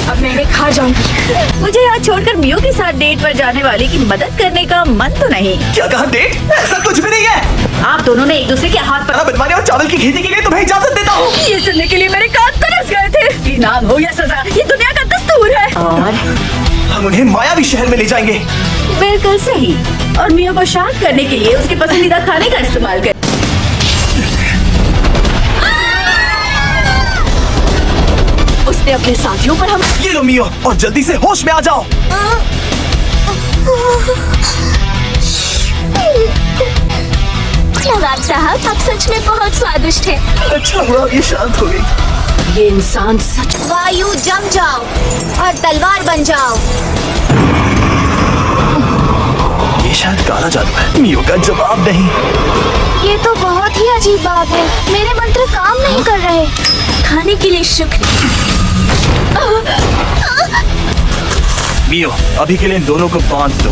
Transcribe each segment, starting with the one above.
अब मैं इन्हें खा जाऊंगी। मुझे यहाँ छोड़कर मियो के साथ डेट पर जाने वाले की मदद करने का मन तो नहीं। क्या कहा डेट? ऐसा कुछ भी नहीं है। आप दोनों ने एक दूसरे के हाथ पर बनवाने और चावल की खेती के लिए तुम्हें इजाजत देता हूँ। ये सुनने के लिए मेरे कान तरस गए थे। इनाम हो या सजा, ये दुनिया का दस्तूर है। और हम उन्हें मायावी शहर में ले जाएंगे। बिल्कुल सही। और मियो को शांत करने के लिए उसके पसंदीदा खाने का इस्तेमाल कर। उसने अपने साथियों पर हम। ये लो मियो, और जल्दी से होश में आ जाओ। नवाब साहब, आप सच में बहुत स्वादिष्ट हैं। अच्छा हुआ ये शांत हो गई। ये इंसान सच। वायु जम जाओ और तलवार बन जाओ। ये शायद काला जादू है। मियो का जवाब नहीं। ये तो बहुत ही अजीब बात है। मेरे मंत्र काम नहीं कर रहे। खाने के लिए शुक्रिया। मियो, अभी के लिए इन दोनों को बांध दो।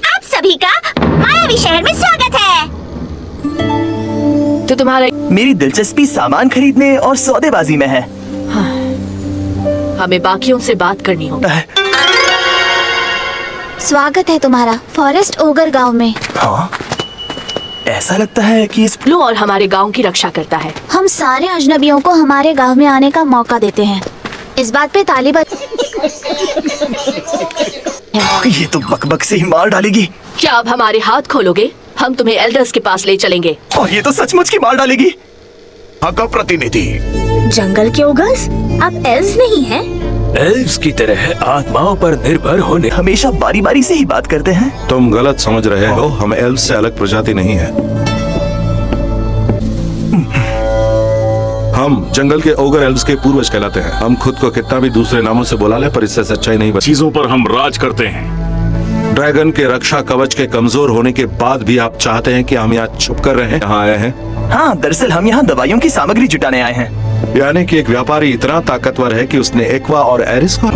आप सभी का मायावी शहर में स्वागत है। तो तुम्हारा मेरी दिलचस्पी सामान खरीदने और सौदेबाजी में है। हमें बाकियों से बात करनी होगी। स्वागत है तुम्हारा फॉरेस्ट ओगर गांव में। हाँ, ऐसा लगता है कि इस लो और हमारे गांव की रक्षा करता है। हम सारे अजनबियों को हमारे गांव में आने का मौका देते हैं। इस बात पे ताली बज। ये तो बकबक से ही मार डालेगी। क्या अब हमारे हाथ खोलोगे? हम तुम्हें एल्डर्स के पास ले चलेंगे। और ये तो सचमुच की मार डालेगी। यहाँ का प्रतिनिधि जंगल के ओगर्स, आप एल्व्स नहीं हैं? एल्व्स की तरह आत्माओं पर निर्भर होने। हमेशा बारी बारी से ही बात करते हैं। तुम गलत समझ रहे हो। हम एल्व्स से अलग प्रजाति नहीं है। हम जंगल के ओगर एल्व्स के पूर्वज कहलाते हैं। हम खुद को कितना भी दूसरे नामों से बुला ले, पर इससे सच्चाई नहीं बची। चीजों पर हम राज करते हैं। ड्रैगन के रक्षा कवच के कमजोर होने के बाद भी आप चाहते हैं कि हम यहाँ छुप कर रहें? यहाँ आए हैं। हाँ, दरअसल हम यहाँ दवाइयों की सामग्री जुटाने आए हैं। यानी कि एक व्यापारी इतना ताकतवर है कि उसने एक्वा और एरिस को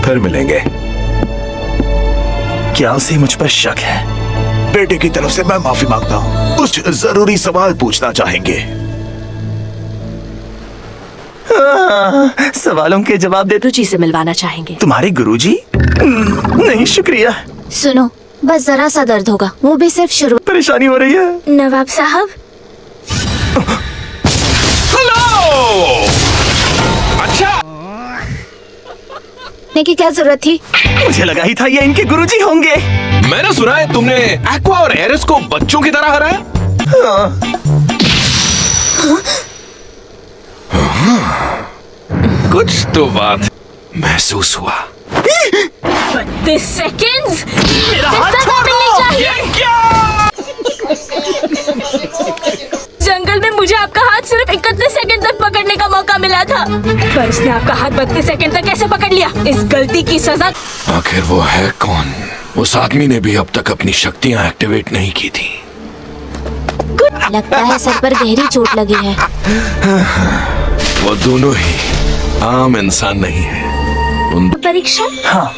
फिर मिलेंगे। क्या उसे मुझ पर शक है? बेटे की तरफ से मैं माफी मांगता हूँ। कुछ जरूरी सवाल पूछना चाहेंगे। सवालों के जवाब दे। रुचि से मिलवाना चाहेंगे। तुम्हारे गुरुजी? नहीं शुक्रिया। सुनो, बस जरा सा दर्द होगा, वो भी सिर्फ शुरू। परेशानी हो रही है। नवाब साहब, ने की क्या जरूरत थी? मुझे लगा ही था ये इनके गुरुजी होंगे। मैंने सुना है तुमने एक्वा और एरिस को बच्चों की तरह हराया। कुछ तो बात महसूस हुआ। 32 सेकंड्स। मेरा हाथ मिलनी चाहिए। जंगल में मुझे आपका हाथ सिर्फ 31 सेकंड तक पकड़ने का मौका मिला था, पर उसने आपका हाथ 32 सेकंड तक कैसे पकड़ लिया? इस गलती की सजा। आखिर वो है कौन? उस आदमी ने भी अब तक अपनी शक्तियां एक्टिवेट नहीं की थी। लगता है सर पर गहरी चोट लगी है। वो दोनों ही आम इंसान नहीं है। उन परीक्षा? हाँ,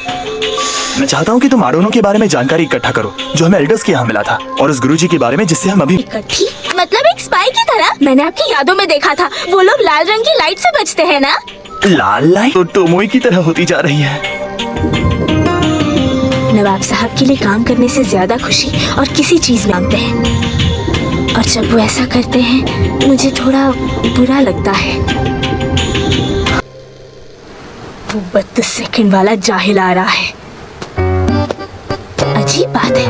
मैं चाहता हूँ कि तुम आड़ोनों के बारे में जानकारी इकट्ठा करो जो हमें एल्डर्स के यहाँ मिला था, और उस गुरुजी के बारे में जिससे हम अभी। इकट्ठी? मतलब एक स्पाई की तरह? मैंने आपकी यादों में देखा था, वो लोग लाल रंग की लाइट से बचते हैं ना? लाल लाइट तो टोमोई की तरह होती जा रही है। नवाब साहब के लिए काम करने से ज्यादा खुशी और किसी चीज में मांगते हैं, और जब वो ऐसा करते हैं मुझे थोड़ा बुरा लगता है। वो 32 सेकंड वाला जाहिल आ रहा है। अजीब बात है,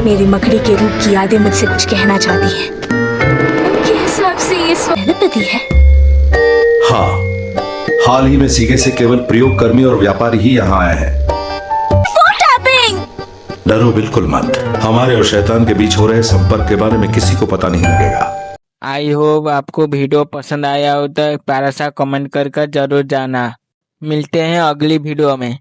मेरी मकड़ी के रूप की यादें मुझसे कुछ कहना चाहती हैं। उनके हिसाब से ये स्वप्नपति है। हाँ, हाल ही में सीखे से केवल प्रयोग कर्मी और व्यापारी ही यहाँ आए हैं। डरो बिल्कुल मत। हमारे और शैतान के बीच हो रहे संपर्क के बारे में किसी को पता नहीं लगेगा। आई होप आपको वीडियो पसंद आया हो तो एक प्यारा सा कमेंट कर जरूर जाना। मिलते हैं अगली वीडियो में।